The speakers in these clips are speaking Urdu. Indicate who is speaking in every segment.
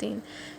Speaker 1: 3,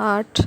Speaker 1: 8,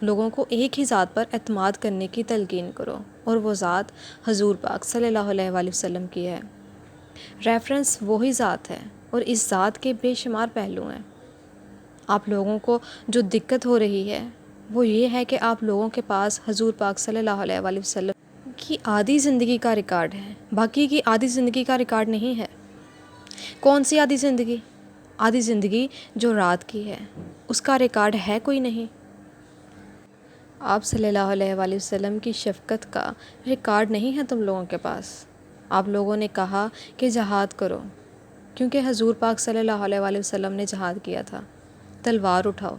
Speaker 1: لوگوں کو ایک ہی ذات پر اعتماد کرنے کی تلقین کرو، اور وہ ذات حضور پاک صلی اللہ علیہ وآلہ وسلم کی ہے۔ ریفرنس وہی ذات ہے، اور اس ذات کے بے شمار پہلو ہیں۔ آپ لوگوں کو جو دقت ہو رہی ہے وہ یہ ہے کہ آپ لوگوں کے پاس حضور پاک صلی اللہ علیہ وآلہ وسلم کی آدھی زندگی کا ریکارڈ ہے، باقی کی آدھی زندگی کا ریکارڈ نہیں ہے۔ کون سی آدھی زندگی؟ آدھی زندگی جو رات کی ہے، اس کا ریکارڈ ہے کوئی نہیں۔ آپ صلی اللہ علیہ وآلہ وسلم کی شفقت کا ریکارڈ نہیں ہے تم لوگوں کے پاس۔ آپ لوگوں نے کہا کہ جہاد کرو، کیونکہ حضور پاک صلی اللہ علیہ وآلہ وسلم نے جہاد کیا تھا۔ تلوار اٹھاؤ،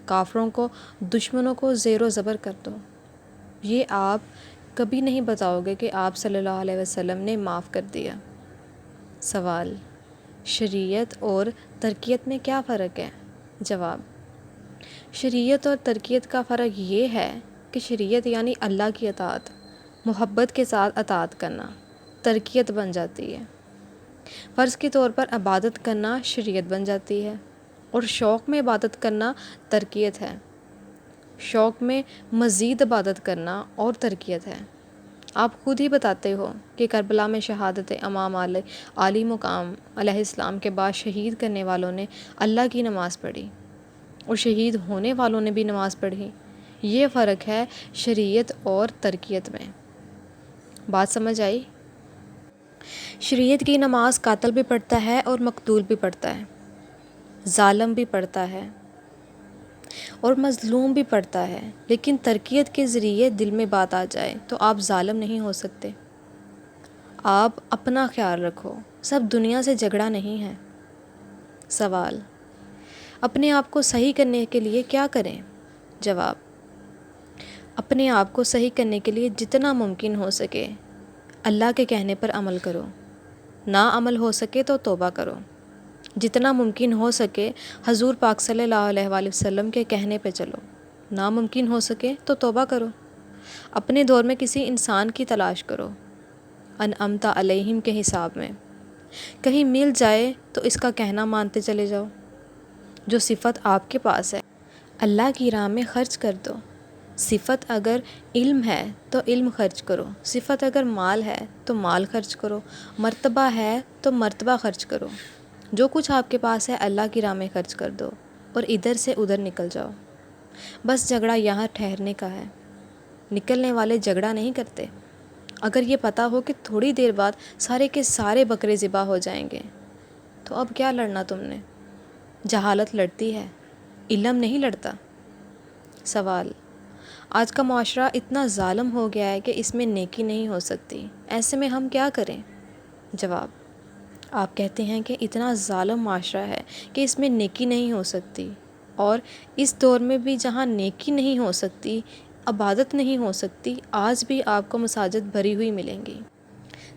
Speaker 1: کافروں کو، دشمنوں کو زیر و زبر کر دو۔ یہ آپ کبھی نہیں بتاؤ گے کہ آپ صلی اللہ علیہ وسلم نے معاف کر دیا۔ سوال: شریعت اور ترکیت میں کیا فرق ہے؟ جواب: شریعت اور ترکیت کا فرق یہ ہے کہ شریعت یعنی اللہ کی اطاعت، محبت کے ساتھ اطاعت کرنا ترکیت بن جاتی ہے۔ فرض کے طور پر عبادت کرنا شریعت بن جاتی ہے، اور شوق میں عبادت کرنا ترکیت ہے۔ شوق میں مزید عبادت کرنا اور ترکیت ہے۔ آپ خود ہی بتاتے ہو کہ کربلا میں شہادت امام علی مقام علیہ السلام کے بعد شہید کرنے والوں نے اللہ کی نماز پڑھی، اور شہید ہونے والوں نے بھی نماز پڑھی۔ یہ فرق ہے شریعت اور ترکیت میں۔ بات سمجھ آئی؟ شریعت کی نماز قاتل بھی پڑھتا ہے اور مقتول بھی پڑھتا ہے، ظالم بھی پڑھتا ہے اور مظلوم بھی پڑھتا ہے، لیکن ترکیت کے ذریعے دل میں بات آ جائے تو آپ ظالم نہیں ہو سکتے۔ آپ اپنا خیال رکھو، سب دنیا سے جھگڑا نہیں ہے۔ سوال: اپنے آپ کو صحیح کرنے کے لیے کیا کریں؟ جواب: اپنے آپ کو صحیح کرنے کے لیے جتنا ممکن ہو سکے اللہ کے کہنے پر عمل کرو، نہ عمل ہو سکے تو توبہ کرو۔ جتنا ممکن ہو سکے حضور پاک صلی اللہ علیہ وآلہ وسلم کے کہنے پہ چلو، ناممکن ہو سکے تو توبہ کرو۔ اپنے دور میں کسی انسان کی تلاش کرو انعمت علیہم کے حساب میں، کہیں مل جائے تو اس کا کہنا مانتے چلے جاؤ۔ جو صفت آپ کے پاس ہے اللہ کی راہ میں خرچ کر دو۔ صفت اگر علم ہے تو علم خرچ کرو، صفت اگر مال ہے تو مال خرچ کرو، مرتبہ ہے تو مرتبہ خرچ کرو۔ جو کچھ آپ کے پاس ہے اللہ کی راہ میں خرچ کر دو، اور ادھر سے ادھر نکل جاؤ۔ بس جھگڑا یہاں ٹھہرنے کا ہے، نکلنے والے جھگڑا نہیں کرتے۔ اگر یہ پتہ ہو کہ تھوڑی دیر بعد سارے کے سارے بکرے ذبح ہو جائیں گے تو اب کیا لڑنا تم نے؟ جہالت لڑتی ہے، علم نہیں لڑتا۔ سوال: آج کا معاشرہ اتنا ظالم ہو گیا ہے کہ اس میں نیکی نہیں ہو سکتی، ایسے میں ہم کیا کریں؟ جواب: آپ کہتے ہیں کہ اتنا ظالم معاشرہ ہے کہ اس میں نیکی نہیں ہو سکتی، اور اس دور میں بھی جہاں نیکی نہیں ہو سکتی، عبادت نہیں ہو سکتی، آج بھی آپ کو مساجد بھری ہوئی ملیں گی۔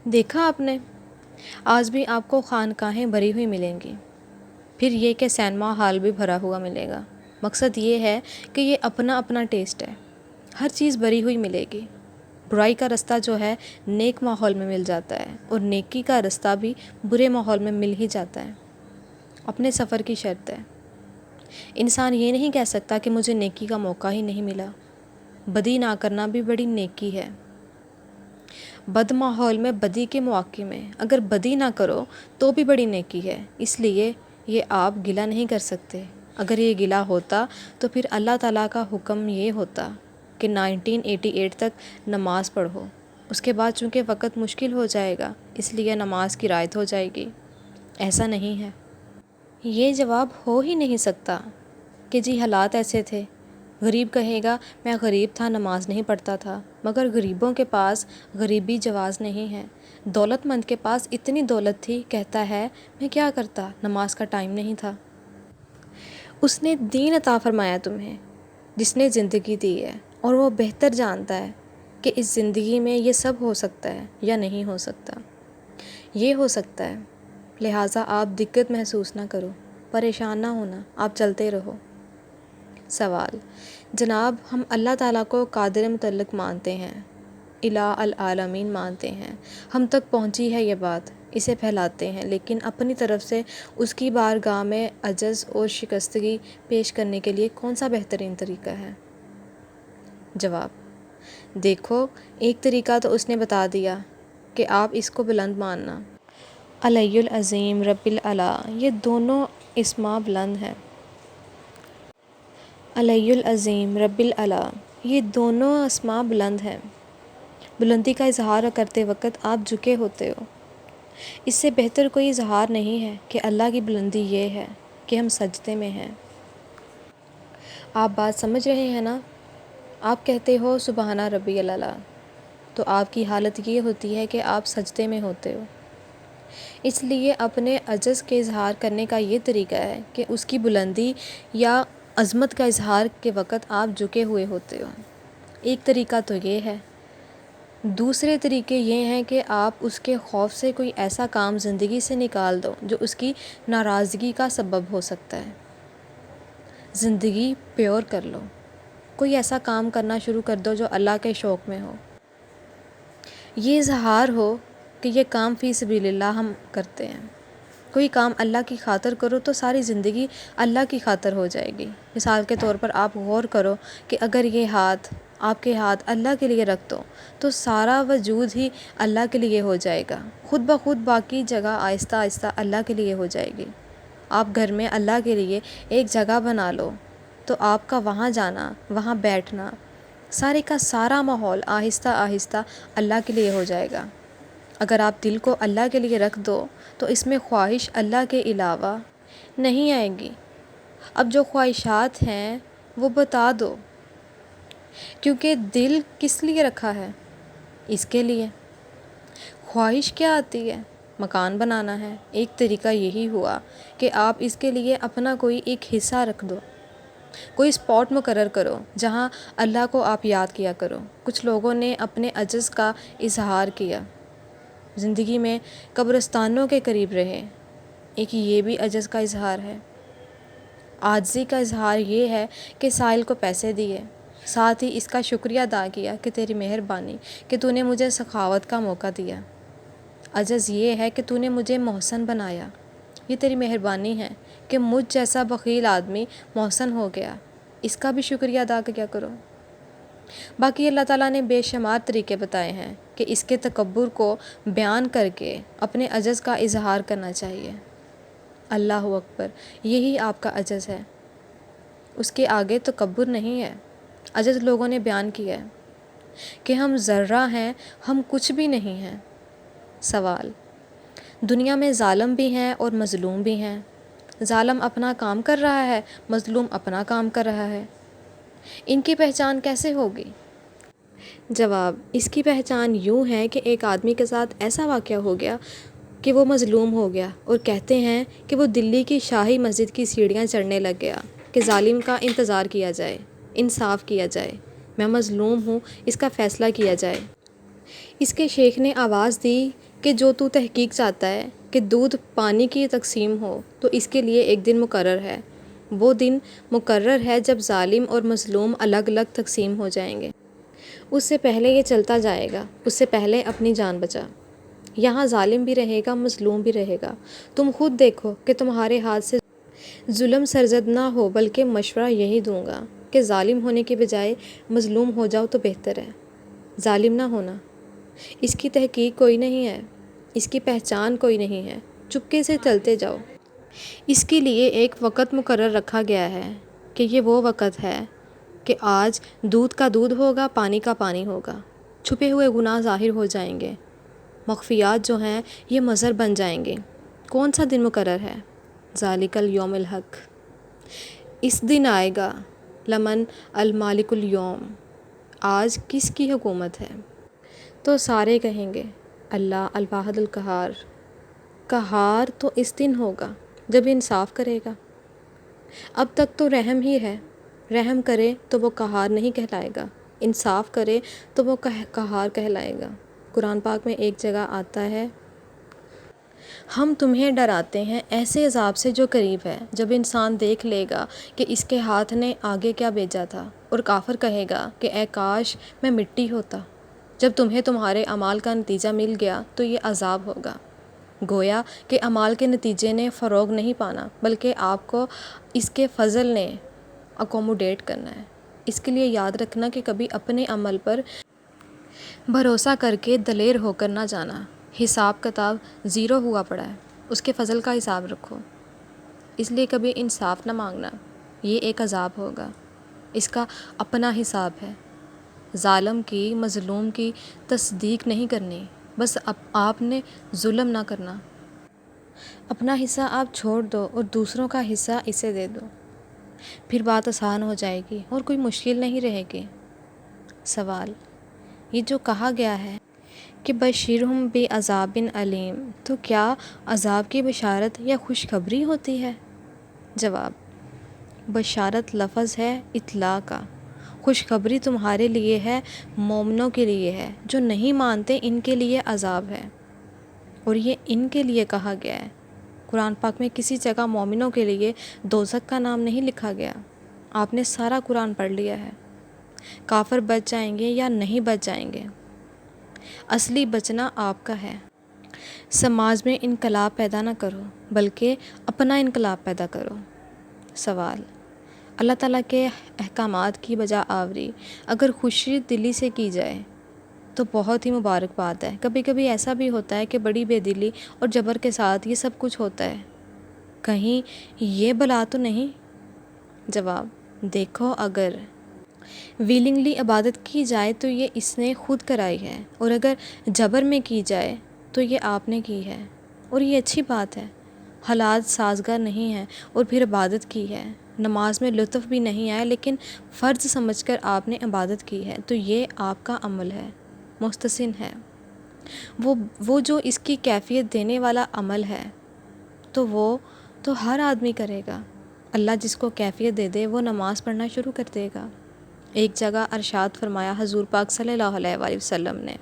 Speaker 1: دیکھا آپ نے؟ آج بھی آپ کو خانقاہیں بھری ہوئی ملیں گی، پھر یہ کہ سینما ہال بھی بھرا ہوا ملے گا۔ مقصد یہ ہے کہ یہ اپنا اپنا ٹیسٹ ہے، ہر چیز بھری ہوئی ملے گی۔ برائی کا رستہ جو ہے نیک ماحول میں مل جاتا ہے، اور نیکی کا رستہ بھی برے ماحول میں مل ہی جاتا ہے۔ اپنے سفر کی شرط ہے۔ انسان یہ نہیں کہہ سکتا کہ مجھے نیکی کا موقع ہی نہیں ملا۔ بدی نہ کرنا بھی بڑی نیکی ہے۔ بد ماحول میں، بدی کے مواقع میں اگر بدی نہ کرو تو بھی بڑی نیکی ہے۔ اس لیے یہ آپ گلہ نہیں کر سکتے۔ اگر یہ گلہ ہوتا تو پھر اللہ تعالیٰ کا حکم یہ ہوتا کہ 1988 تک نماز پڑھو، اس کے بعد چونکہ وقت مشکل ہو جائے گا اس لیے نماز کی رعایت ہو جائے گی۔ ایسا نہیں ہے۔ یہ جواب ہو ہی نہیں سکتا کہ جی حالات ایسے تھے۔ غریب کہے گا میں غریب تھا، نماز نہیں پڑھتا تھا، مگر غریبوں کے پاس غریبی جواز نہیں ہے۔ دولت مند کے پاس اتنی دولت تھی، کہتا ہے میں کیا کرتا، نماز کا ٹائم نہیں تھا۔ اس نے دین عطا فرمایا تمہیں، جس نے زندگی دی ہے، اور وہ بہتر جانتا ہے کہ اس زندگی میں یہ سب ہو سکتا ہے یا نہیں ہو سکتا۔ یہ ہو سکتا ہے، لہٰذا آپ دقت محسوس نہ کرو، پریشان نہ ہونا، آپ چلتے رہو۔ سوال: جناب ہم اللہ تعالیٰ کو قادر مطلق مانتے ہیں، الہ العالمین مانتے ہیں، ہم تک پہنچی ہے یہ بات، اسے پھیلاتے ہیں، لیکن اپنی طرف سے اس کی بارگاہ میں عجز اور شکستگی پیش کرنے کے لیے کون سا بہترین طریقہ ہے؟ جواب: دیکھو، ایک طریقہ تو اس نے بتا دیا کہ آپ اس کو بلند ماننا۔ العلی العظیم، رب العلا، یہ دونوں اسماء بلند ہیں۔ العلی العظیم، رب العلا، یہ دونوں اسماء بلند ہیں۔ بلندی کا اظہار کرتے وقت آپ جھکے ہوتے ہو۔ اس سے بہتر کوئی اظہار نہیں ہے کہ اللہ کی بلندی یہ ہے کہ ہم سجدے میں ہیں۔ آپ بات سمجھ رہے ہیں نا؟ آپ کہتے ہو سبحان ربی الاعلیٰ، تو آپ کی حالت یہ ہوتی ہے کہ آپ سجدے میں ہوتے ہو۔ اس لیے اپنے عجز کے اظہار کرنے کا یہ طریقہ ہے کہ اس کی بلندی یا عظمت کا اظہار کے وقت آپ جھکے ہوئے ہوتے ہو۔ ایک طریقہ تو یہ ہے۔ دوسرے طریقے یہ ہیں کہ آپ اس کے خوف سے کوئی ایسا کام زندگی سے نکال دو جو اس کی ناراضگی کا سبب ہو سکتا ہے۔ زندگی پیور کر لو، کوئی ایسا کام کرنا شروع کر دو جو اللہ کے شوق میں ہو۔ یہ اظہار ہو کہ یہ کام فی سبیل اللہ ہم کرتے ہیں۔ کوئی کام اللہ کی خاطر کرو تو ساری زندگی اللہ کی خاطر ہو جائے گی۔ مثال کے طور پر آپ غور کرو کہ اگر یہ آپ کے ہاتھ اللہ کے لیے رکھ دو تو سارا وجود ہی اللہ کے لیے ہو جائے گا۔ خود بخود باقی جگہ آہستہ آہستہ اللہ کے لیے ہو جائے گی۔ آپ گھر میں اللہ کے لیے ایک جگہ بنا لو تو آپ کا وہاں جانا، وہاں بیٹھنا، سارے کا سارا ماحول آہستہ آہستہ اللہ کے لیے ہو جائے گا۔ اگر آپ دل کو اللہ کے لیے رکھ دو تو اس میں خواہش اللہ کے علاوہ نہیں آئے گی۔ اب جو خواہشات ہیں وہ بتا دو، کیونکہ دل کس لیے رکھا ہے؟ اس کے لیے۔ خواہش کیا آتی ہے؟ مکان بنانا ہے۔ ایک طریقہ یہی ہوا کہ آپ اس کے لیے اپنا کوئی ایک حصہ رکھ دو، کوئی اسپاٹ مقرر کرو جہاں اللہ کو آپ یاد کیا کرو۔ کچھ لوگوں نے اپنے عجز کا اظہار کیا، زندگی میں قبرستانوں کے قریب رہے۔ ایک یہ بھی عجز کا اظہار ہے۔ عاجزی کا اظہار یہ ہے کہ سائل کو پیسے دیے، ساتھ ہی اس کا شکریہ ادا کیا کہ تیری مہربانی کہ تو نے مجھے سخاوت کا موقع دیا۔ عجز یہ ہے کہ تو نے مجھے محسن بنایا، یہ تیری مہربانی ہے کہ مجھ جیسا بخیل آدمی محسن ہو گیا، اس کا بھی شکریہ ادا کیا کرو۔ باقی اللہ تعالیٰ نے بے شمار طریقے بتائے ہیں کہ اس کے تکبر کو بیان کر کے اپنے عجز کا اظہار کرنا چاہیے۔ اللہ اکبر، یہی آپ کا عجز ہے، اس کے آگے تکبر نہیں ہے۔ عجز لوگوں نے بیان کیا ہے کہ ہم ذرہ ہیں، ہم کچھ بھی نہیں ہیں۔ سوال: دنیا میں ظالم بھی ہیں اور مظلوم بھی ہیں۔ ظالم اپنا کام کر رہا ہے، مظلوم اپنا کام کر رہا ہے، ان کی پہچان کیسے ہوگی؟ جواب: اس کی پہچان یوں ہے کہ ایک آدمی کے ساتھ ایسا واقعہ ہو گیا کہ وہ مظلوم ہو گیا، اور کہتے ہیں کہ وہ دلی کی شاہی مسجد کی سیڑھیاں چڑھنے لگ گیا کہ ظالم کا انتظار کیا جائے، انصاف کیا جائے، میں مظلوم ہوں، اس کا فیصلہ کیا جائے۔ اس کے شیخ نے آواز دی کہ جو تو تحقیق چاہتا ہے کہ دودھ پانی کی تقسیم ہو تو اس کے لیے ایک دن مقرر ہے۔ وہ دن مقرر ہے جب ظالم اور مظلوم الگ الگ تقسیم ہو جائیں گے۔ اس سے پہلے یہ چلتا جائے گا، اس سے پہلے اپنی جان بچا۔ یہاں ظالم بھی رہے گا، مظلوم بھی رہے گا۔ تم خود دیکھو کہ تمہارے ہاتھ سے ظلم سرزد نہ ہو، بلکہ مشورہ یہی دوں گا کہ ظالم ہونے کے بجائے مظلوم ہو جاؤ تو بہتر ہے۔ ظالم نہ ہونا، اس کی تحقیق کوئی نہیں ہے، اس کی پہچان کوئی نہیں ہے، چپکے سے چلتے جاؤ۔ اس کے لیے ایک وقت مقرر رکھا گیا ہے کہ یہ وہ وقت ہے کہ آج دودھ کا دودھ ہوگا، پانی کا پانی ہوگا، چھپے ہوئے گناہ ظاہر ہو جائیں گے، مخفیات جو ہیں یہ مظہر بن جائیں گے۔ کون سا دن مقرر ہے؟ ذالک الیوم الحق، اس دن آئے گا، لمن المالک اليوم، آج کس کی حکومت ہے؟ تو سارے کہیں گے اللہ الواحد القہار۔ قہار تو اس دن ہوگا جب انصاف کرے گا۔ اب تک تو رحم ہی ہے، رحم کرے تو وہ قہار نہیں کہلائے گا، انصاف کرے تو وہ قہار کہلائے گا۔ قرآن پاک میں ایک جگہ آتا ہے، ہم تمہیں ڈراتے ہیں ایسے عذاب سے جو قریب ہے، جب انسان دیکھ لے گا کہ اس کے ہاتھ نے آگے کیا بھیجا تھا، اور کافر کہے گا کہ اے کاش میں مٹی ہوتا۔ جب تمہیں تمہارے اعمال کا نتیجہ مل گیا تو یہ عذاب ہوگا۔ گویا کہ اعمال کے نتیجے نے فروغ نہیں پانا، بلکہ آپ کو اس کے فضل نے اکوموڈیٹ کرنا ہے، اس کے لیے یاد رکھنا کہ کبھی اپنے عمل پر بھروسہ کر کے دلیر ہو کر نہ جانا۔ حساب کتاب زیرو ہوا پڑا ہے، اس کے فضل کا حساب رکھو۔ اس لیے کبھی انصاف نہ مانگنا، یہ ایک عذاب ہوگا، اس کا اپنا حساب ہے۔ ظالم کی، مظلوم کی تصدیق نہیں کرنی، بس آپ نے ظلم نہ کرنا۔ اپنا حصہ آپ چھوڑ دو اور دوسروں کا حصہ اسے دے دو، پھر بات آسان ہو جائے گی اور کوئی مشکل نہیں رہے گی۔ سوال: یہ جو کہا گیا ہے کہ بشرہم بعذاب علیم، تو کیا عذاب کی بشارت یا خوشخبری ہوتی ہے؟ جواب: بشارت لفظ ہے اطلاع کا، خوشخبری تمہارے لیے ہے، مومنوں کے لیے ہے، جو نہیں مانتے ان کے لیے عذاب ہے۔ اور یہ ان کے لیے کہا گیا ہے، قرآن پاک میں کسی جگہ مومنوں کے لیے دوزخ کا نام نہیں لکھا گیا۔ آپ نے سارا قرآن پڑھ لیا ہے۔ کافر بچ جائیں گے یا نہیں بچ جائیں گے، اصلی بچنا آپ کا ہے۔ سماج میں انقلاب پیدا نہ کرو، بلکہ اپنا انقلاب پیدا کرو۔ سوال: اللہ تعالیٰ کے احکامات کی بجا آوری اگر خوشی دلی سے کی جائے تو بہت ہی مبارک بات ہے۔ کبھی کبھی ایسا بھی ہوتا ہے کہ بڑی بے دلی اور جبر کے ساتھ یہ سب کچھ ہوتا ہے، کہیں یہ بلا تو نہیں؟ جواب: دیکھو، اگر ویلنگلی عبادت کی جائے تو یہ اس نے خود کرائی ہے، اور اگر جبر میں کی جائے تو یہ آپ نے کی ہے، اور یہ اچھی بات ہے۔ حالات سازگار نہیں ہیں اور پھر عبادت کی ہے، نماز میں لطف بھی نہیں آیا لیکن فرض سمجھ کر آپ نے عبادت کی ہے، تو یہ آپ کا عمل ہے، محتسن ہے۔ وہ جو اس کی کیفیت دینے والا عمل ہے تو وہ تو ہر آدمی کرے گا۔ اللہ جس کو کیفیت دے دے وہ نماز پڑھنا شروع کر دے گا۔ ایک جگہ ارشاد فرمایا حضور پاک صلی اللہ علیہ وآلہ وسلم نے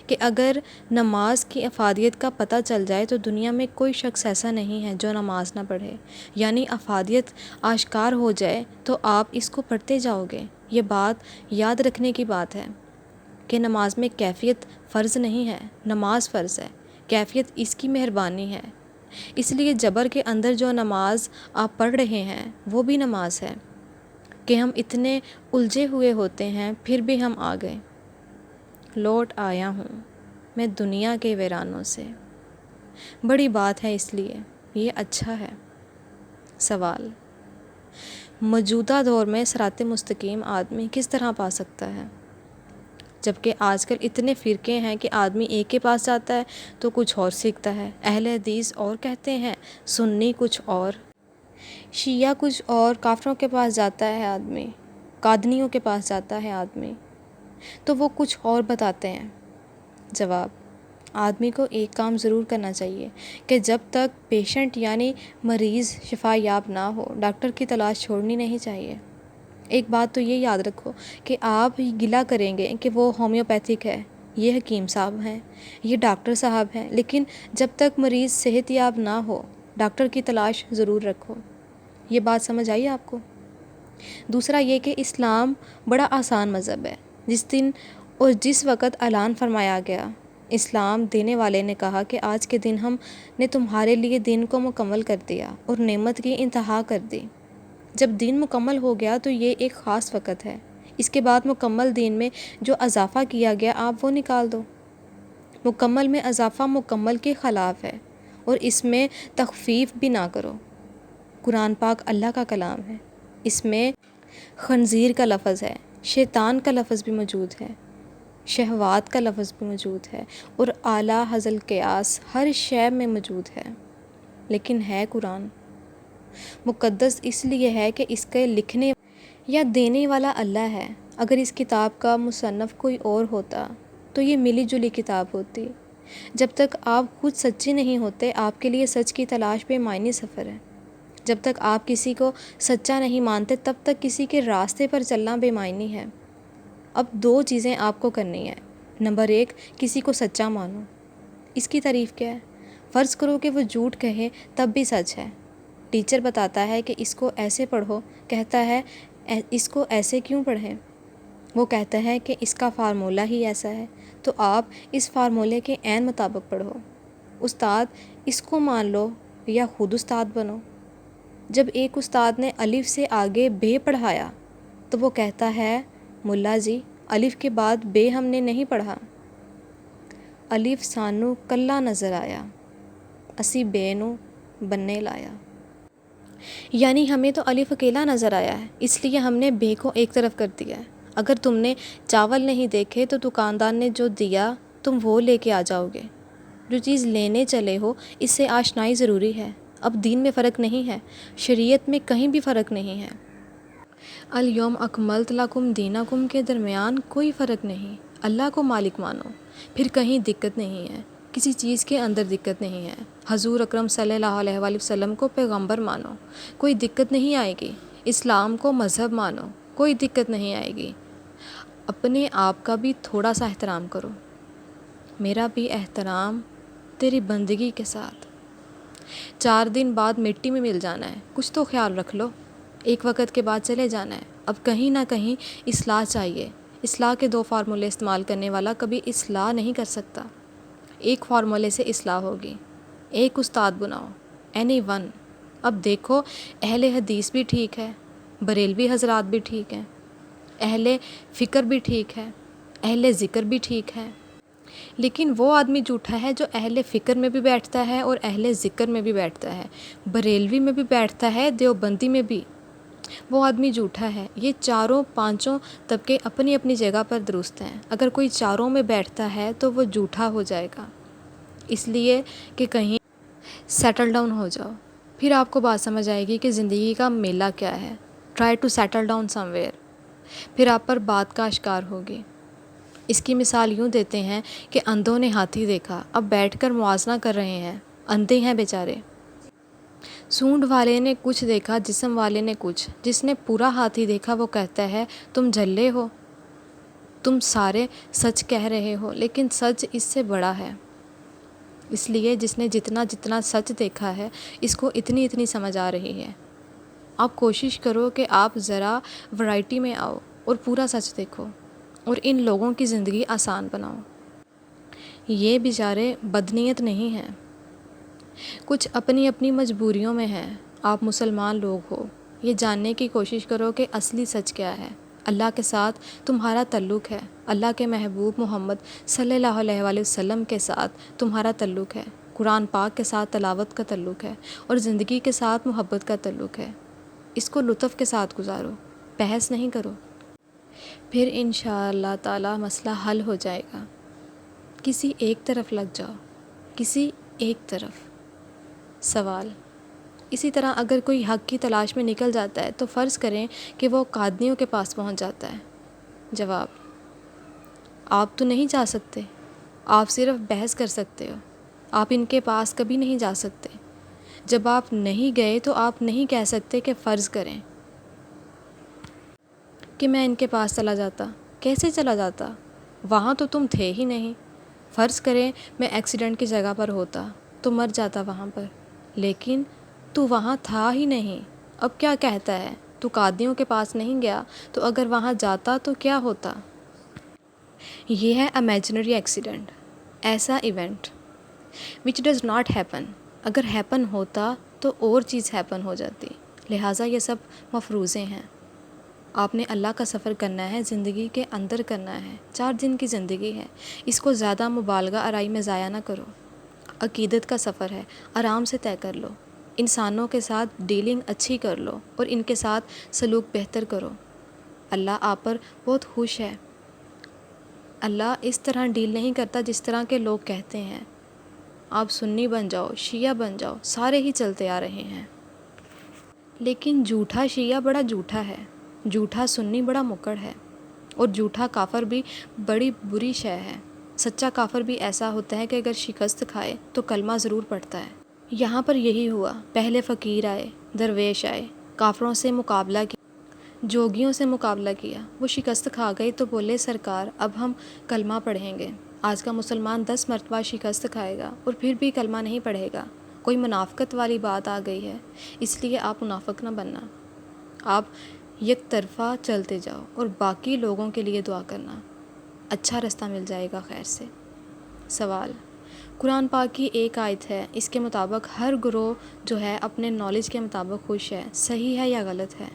Speaker 1: کہ اگر نماز کی افادیت کا پتہ چل جائے تو دنیا میں کوئی شخص ایسا نہیں ہے جو نماز نہ پڑھے، یعنی افادیت آشکار ہو جائے تو آپ اس کو پڑھتے جاؤ گے۔ یہ بات یاد رکھنے کی بات ہے کہ نماز میں کیفیت فرض نہیں ہے، نماز فرض ہے، کیفیت اس کی مہربانی ہے۔ اس لیے جبر کے اندر جو نماز آپ پڑھ رہے ہیں وہ بھی نماز ہے کہ ہم اتنے الجھے ہوئے ہوتے ہیں پھر بھی ہم آ گئے۔ لوٹ آیا ہوں میں دنیا کے ویرانوں سے، بڑی بات ہے، اس لیے یہ اچھا ہے۔ سوال: موجودہ دور میں صراط مستقیم آدمی کس طرح پا سکتا ہے، جبکہ آج کل اتنے فرقے ہیں کہ آدمی ایک کے پاس جاتا ہے تو کچھ اور سیکھتا ہے، اہل حدیث اور کہتے ہیں، سنی کچھ اور، شیعہ کچھ اور، کافروں کے پاس جاتا ہے آدمی، قادنیوں کے پاس جاتا ہے آدمی، تو وہ کچھ اور بتاتے ہیں۔ جواب: آدمی کو ایک کام ضرور کرنا چاہیے کہ جب تک پیشنٹ یعنی مریض شفا یاب نہ ہو ڈاکٹر کی تلاش چھوڑنی نہیں چاہیے۔ ایک بات تو یہ یاد رکھو کہ آپ گلہ کریں گے کہ وہ ہومیوپیتھک ہے، یہ حکیم صاحب ہیں، یہ ڈاکٹر صاحب ہیں، لیکن جب تک مریض صحت یاب نہ ہو ڈاکٹر کی تلاش ضرور رکھو۔ یہ بات سمجھ آئی آپ کو؟ دوسرا یہ کہ اسلام بڑا آسان مذہب ہے۔ جس دن اور جس وقت اعلان فرمایا گیا، اسلام دینے والے نے کہا کہ آج کے دن ہم نے تمہارے لیے دین کو مکمل کر دیا اور نعمت کی انتہا کر دی۔ جب دین مکمل ہو گیا تو یہ ایک خاص وقت ہے، اس کے بعد مکمل دین میں جو اضافہ کیا گیا آپ وہ نکال دو۔ مکمل میں اضافہ مکمل کے خلاف ہے، اور اس میں تخفیف بھی نہ کرو۔ قرآن پاک اللہ کا کلام ہے، اس میں خنزیر کا لفظ ہے، شیطان کا لفظ بھی موجود ہے، شہوات کا لفظ بھی موجود ہے، اور اعلیٰ حاصل قیاس ہر شے میں موجود ہے، لیکن ہے قرآن مقدس اس لیے ہے کہ اس کے لکھنے یا دینے والا اللہ ہے۔ اگر اس کتاب کا مصنف کوئی اور ہوتا تو یہ ملی جلی کتاب ہوتی۔ جب تک آپ خود سچے نہیں ہوتے آپ کے لیے سچ کی تلاش بے معنی سفر ہے۔ جب تک آپ کسی کو سچا نہیں مانتے تب تک کسی کے راستے پر چلنا بے معنی ہے۔ اب دو چیزیں آپ کو کرنی ہیں۔ نمبر 1، کسی کو سچا مانو۔ اس کی تعریف کیا ہے؟ فرض کرو کہ وہ جھوٹ کہے تب بھی سچ ہے۔ ٹیچر بتاتا ہے کہ اس کو ایسے پڑھو، کہتا ہے اس کو ایسے کیوں پڑھیں؟ وہ کہتا ہے کہ اس کا فارمولہ ہی ایسا ہے، تو آپ اس فارمولے کے عین مطابق پڑھو۔ استاد اس کو مان لو یا خود استاد بنو۔ جب ایک استاد نے الف سے آگے بے پڑھایا تو وہ کہتا ہے ملا جی الف کے بعد بے ہم نے نہیں پڑھا، الف سانو کلا نظر آیا، اسی بے نو بننے لایا۔ یعنی ہمیں تو الف اکیلا نظر آیا ہے، اس لیے ہم نے بے کو ایک طرف کر دیا ہے۔ اگر تم نے چاول نہیں دیکھے تو دکاندار نے جو دیا تم وہ لے کے آ جاؤ گے۔ جو چیز لینے چلے ہو اس سے آشنائی ضروری ہے۔ اب دین میں فرق نہیں ہے، شریعت میں کہیں بھی فرق نہیں ہے۔ الیوم اکملت لکم دینکم کے درمیان کوئی فرق نہیں۔ اللہ کو مالک مانو، پھر کہیں دقت نہیں ہے، کسی چیز کے اندر دقت نہیں ہے۔ حضور اکرم صلی اللہ علیہ وآلہ وسلم کو پیغمبر مانو، کوئی دقت نہیں آئے گی۔ اسلام کو مذہب مانو، کوئی دقت نہیں آئے گی۔ اپنے آپ کا بھی تھوڑا سا احترام کرو، میرا بھی احترام تیری بندگی کے ساتھ۔ 4 دن بعد مٹی میں مل جانا ہے، کچھ تو خیال رکھ لو۔ ایک وقت کے بعد چلے جانا ہے، اب کہیں نہ کہیں اصلاح چاہیے۔ اصلاح کے 2 فارمولے استعمال کرنے والا کبھی اصلاح نہیں کر سکتا۔ ایک فارمولے سے اصلاح ہوگی، ایک استاد بناؤ، اینی ون۔ اب دیکھو اہل حدیث بھی ٹھیک ہے، بریلوی حضرات بھی ٹھیک ہیں، اہل فکر بھی ٹھیک ہے، اہل ذکر بھی ٹھیک ہے، لیکن وہ آدمی جھوٹا ہے جو اہل فکر میں بھی بیٹھتا ہے اور اہل ذکر میں بھی بیٹھتا ہے، بریلوی میں بھی بیٹھتا ہے، دیوبندی میں بھی۔ وہ آدمی جھوٹا ہے۔ یہ 4 طبقے اپنی اپنی جگہ پر درست ہیں۔ اگر کوئی 4 میں بیٹھتا ہے تو وہ جھوٹا ہو جائے گا، اس لیے کہ کہیں سیٹل ڈاؤن ہو جاؤ، پھر آپ کو بات سمجھ آئے گی کہ زندگی کا میلہ کیا ہے۔ Try to settle down somewhere, پھر آپ پر بات کا اشکار ہوگی۔ اس کی مثال یوں دیتے ہیں کہ اندھوں نے ہاتھی دیکھا، اب بیٹھ کر موازنہ کر رہے ہیں، اندھے ہیں بیچارے۔ سونڈ والے نے کچھ دیکھا، جسم والے نے کچھ۔ جس نے پورا ہاتھی دیکھا وہ کہتا ہے تم جھلے ہو، تم سارے سچ کہہ رہے ہو، لیکن سچ اس سے بڑا ہے۔ اس لیے جس نے جتنا جتنا سچ دیکھا ہے اس کو اتنی اتنی سمجھ آ رہی ہے۔ آپ کوشش کرو کہ آپ ذرا ورائٹی میں آؤ اور پورا سچ دیکھو اور ان لوگوں کی زندگی آسان بناؤ۔ یہ بیچارے بدنیت نہیں ہیں، کچھ اپنی اپنی مجبوریوں میں ہیں۔ آپ مسلمان لوگ ہو، یہ جاننے کی کوشش کرو کہ اصلی سچ کیا ہے۔ اللہ کے ساتھ تمہارا تعلق ہے، اللہ کے محبوب محمد صلی اللہ علیہ وآلہ وسلم کے ساتھ تمہارا تعلق ہے، قرآن پاک کے ساتھ تلاوت کا تعلق ہے، اور زندگی کے ساتھ محبت کا تعلق ہے۔ اس کو لطف کے ساتھ گزارو، بحث نہیں کرو، پھر انشاءاللہ تعالی مسئلہ حل ہو جائے گا۔ کسی ایک طرف لگ جاؤ، کسی ایک طرف۔ سوال: اسی طرح اگر کوئی حق کی تلاش میں نکل جاتا ہے تو فرض کریں کہ وہ قادیوں کے پاس پہنچ جاتا ہے۔ جواب: آپ تو نہیں جا سکتے، آپ صرف بحث کر سکتے ہو، آپ ان کے پاس کبھی نہیں جا سکتے۔ جب آپ نہیں گئے تو آپ نہیں کہہ سکتے کہ فرض کریں کہ میں ان کے پاس چلا جاتا۔ کیسے چلا جاتا؟ وہاں تو تم تھے ہی نہیں۔ فرض کریں میں ایکسیڈنٹ کی جگہ پر ہوتا تو مر جاتا وہاں پر، لیکن تو وہاں تھا ہی نہیں۔ اب کیا کہتا ہے؟ تو قادیوں کے پاس نہیں گیا، تو اگر وہاں جاتا تو کیا ہوتا؟ یہ ہے امیجنری ایکسیڈنٹ، ایسا event which does not happen۔ اگر ہیپن ہوتا تو اور چیز ہیپن ہو جاتی، لہٰذا یہ سب مفروضے ہیں۔ آپ نے اللہ کا سفر کرنا ہے، زندگی کے اندر کرنا ہے۔ 4 دن کی زندگی ہے، اس کو زیادہ مبالغہ آرائی میں ضائع نہ کرو۔ عقیدت کا سفر ہے، آرام سے طے کر لو۔ انسانوں کے ساتھ ڈیلنگ اچھی کر لو اور ان کے ساتھ سلوک بہتر کرو۔ اللہ آپ پر بہت خوش ہے۔ اللہ اس طرح ڈیل نہیں کرتا جس طرح کے لوگ کہتے ہیں۔ آپ سنی بن جاؤ، شیعہ بن جاؤ، سارے ہی چلتے آ رہے ہیں، لیکن جھوٹا شیعہ بڑا جھوٹا ہے، جھوٹا سنی بڑا مکڑ ہے، اور جھوٹا کافر بھی بڑی بری شے ہے۔ سچا کافر بھی ایسا ہوتا ہے کہ اگر شکست کھائے تو کلمہ ضرور پڑھتا ہے۔ یہاں پر یہی ہوا، پہلے فقیر آئے، درویش آئے، کافروں سے مقابلہ کیا، جوگیوں سے مقابلہ کیا، وہ شکست کھا گئی تو بولے سرکار اب ہم کلمہ پڑھیں گے۔ آج کا مسلمان 10 مرتبہ شکست کھائے گا اور پھر بھی کلمہ نہیں پڑھے گا۔ کوئی منافقت والی بات آ گئی ہے، اس لیے آپ منافق نہ بننا۔ آپ یک طرفہ چلتے جاؤ اور باقی لوگوں کے لیے دعا کرنا، اچھا رستہ مل جائے گا خیر سے۔ سوال: قرآن پاک کی ایک آیت ہے، اس کے مطابق ہر گروہ جو ہے اپنے نالج کے مطابق خوش ہے، صحیح ہے یا غلط ہے؟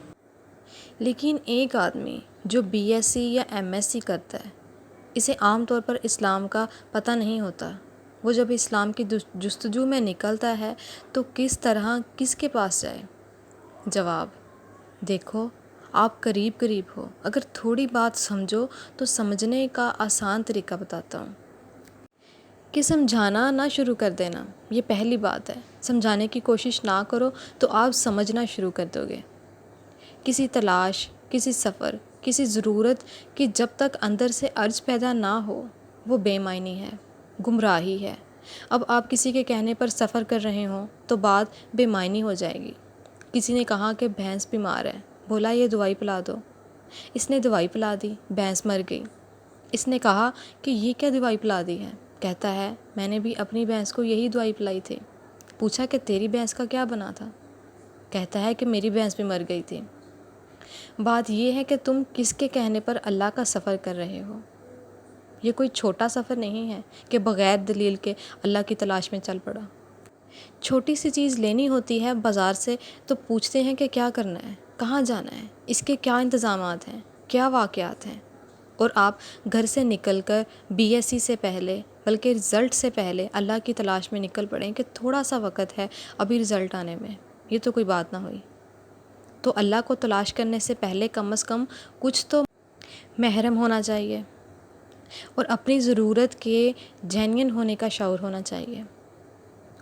Speaker 1: لیکن ایک آدمی جو بی ایس سی یا ایم ایس سی کرتا ہے، اسے عام طور پر اسلام کا پتہ نہیں ہوتا۔ وہ جب اسلام کی جستجو میں نکلتا ہے تو کس طرح کس کے پاس جائے؟ جواب: دیکھو، آپ قریب ہو۔ اگر تھوڑی بات سمجھو تو سمجھنے کا آسان طریقہ بتاتا ہوں کہ سمجھانا نہ شروع کر دینا، یہ پہلی بات ہے۔ سمجھانے کی کوشش نہ کرو تو آپ سمجھنا شروع کر دو گے۔ کسی تلاش، کسی سفر، کسی ضرورت کی جب تک اندر سے عرض پیدا نہ ہو، وہ بے معنی ہے، گمراہی ہے۔ اب آپ کسی کے کہنے پر سفر کر رہے ہوں تو بات بے معنی ہو جائے گی۔ کسی نے کہا کہ بھینس بیمار ہے، بولا یہ دوائی پلا دو۔ اس نے دوائی پلا دی، بھینس مر گئی۔ اس نے کہا کہ یہ کیا دوائی پلا دی ہے؟ کہتا ہے میں نے بھی اپنی بھینس کو یہی دوائی پلائی تھی۔ پوچھا کہ تیری بھینس کا کیا بنا تھا؟ کہتا ہے کہ میری بھینس بھی مر گئی تھی۔ بات یہ ہے کہ تم کس کے کہنے پر اللہ کا سفر کر رہے ہو۔ یہ کوئی چھوٹا سفر نہیں ہے کہ بغیر دلیل کے اللہ کی تلاش میں چل پڑا۔ چھوٹی سی چیز لینی ہوتی ہے بازار سے تو پوچھتے ہیں کہ کیا کرنا ہے، کہاں جانا ہے، اس کے کیا انتظامات ہیں، کیا واقعات ہیں، اور آپ گھر سے نکل کر بی ایس سی سے پہلے بلکہ رزلٹ سے پہلے اللہ کی تلاش میں نکل پڑیں کہ تھوڑا سا وقت ہے ابھی رزلٹ آنے میں۔ یہ تو کوئی بات نہ ہوئی۔ تو اللہ کو تلاش کرنے سے پہلے کم از کم کچھ تو محرم ہونا چاہیے، اور اپنی ضرورت کے جینین ہونے کا شعور ہونا چاہیے۔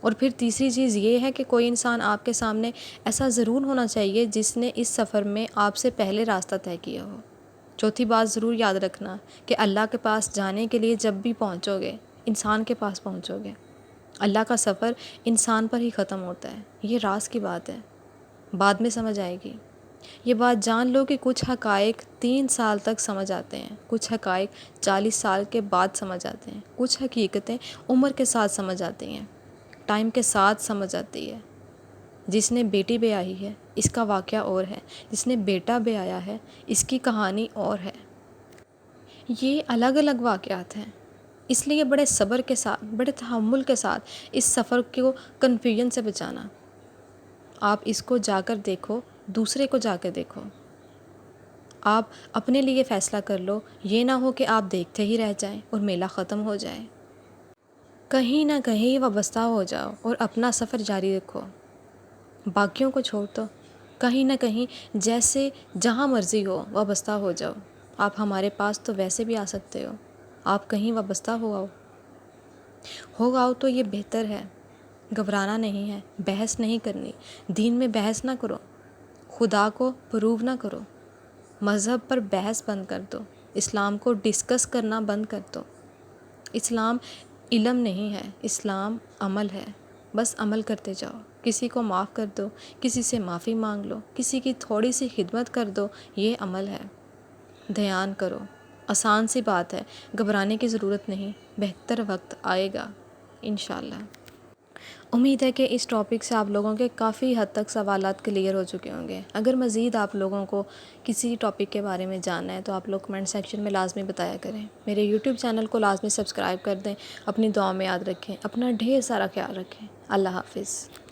Speaker 1: اور پھر تیسری چیز یہ ہے کہ کوئی انسان آپ کے سامنے ایسا ضرور ہونا چاہیے جس نے اس سفر میں آپ سے پہلے راستہ طے کیا ہو۔ چوتھی بات ضرور یاد رکھنا کہ اللہ کے پاس جانے کے لیے جب بھی پہنچو گے، انسان کے پاس پہنچو گے، اللہ کا سفر انسان پر ہی ختم ہوتا ہے۔ یہ راز کی بات ہے، بعد میں سمجھ آئے گی۔ یہ بات جان لو کہ کچھ حقائق 3 سال تک سمجھ آتے ہیں، کچھ حقائق 40 سال کے بعد سمجھ آتے ہیں، کچھ حقیقتیں عمر کے ساتھ سمجھ آتی ہیں، ٹائم کے ساتھ سمجھ آتی ہے۔ جس نے بیٹی بیاہی ہے اس کا واقعہ اور ہے، جس نے بیٹا بیایا ہے اس کی کہانی اور ہے۔ یہ الگ الگ واقعات ہیں، اس لیے بڑے صبر کے ساتھ، بڑے تحمل کے ساتھ اس سفر کو کنفیوژن سے بچانا۔ آپ اس کو جا کر دیکھو، دوسرے کو جا کر دیکھو۔ آپ اپنے لیے فیصلہ کر لو، یہ نہ ہو کہ آپ دیکھتے ہی رہ جائیں اور میلہ ختم ہو جائے۔ کہیں نہ کہیں وابستہ ہو جاؤ اور اپنا سفر جاری رکھو، باقیوں کو چھوڑ دو۔ کہیں نہ کہیں جیسے جہاں مرضی ہو وابستہ ہو جاؤ۔ آپ ہمارے پاس تو ویسے بھی آ سکتے ہو، آپ کہیں وابستہ ہو آؤ تو یہ بہتر ہے۔ گھبرانا نہیں ہے، بحث نہیں کرنی، دین میں بحث نہ کرو، خدا کو پروو نہ کرو، مذہب پر بحث بند کر دو، اسلام کو ڈسکس کرنا بند کر دو۔ اسلام علم نہیں ہے، اسلام عمل ہے، بس عمل کرتے جاؤ۔ کسی کو معاف کر دو، کسی سے معافی مانگ لو، کسی کی تھوڑی سی خدمت کر دو، یہ عمل ہے۔ دھیان کرو، آسان سی بات ہے، گھبرانے کی ضرورت نہیں، بہتر وقت آئے گا انشاءاللہ۔ امید ہے کہ اس ٹاپک سے آپ لوگوں کے کافی حد تک سوالات کلیئر ہو چکے ہوں گے۔ اگر مزید آپ لوگوں کو کسی ٹاپک کے بارے میں جاننا ہے تو آپ لوگ کمنٹ سیکشن میں لازمی بتایا کریں۔ میرے یوٹیوب چینل کو لازمی سبسکرائب کر دیں، اپنی دعاؤں میں یاد رکھیں، اپنا ڈھیر سارا خیال رکھیں۔ اللہ حافظ۔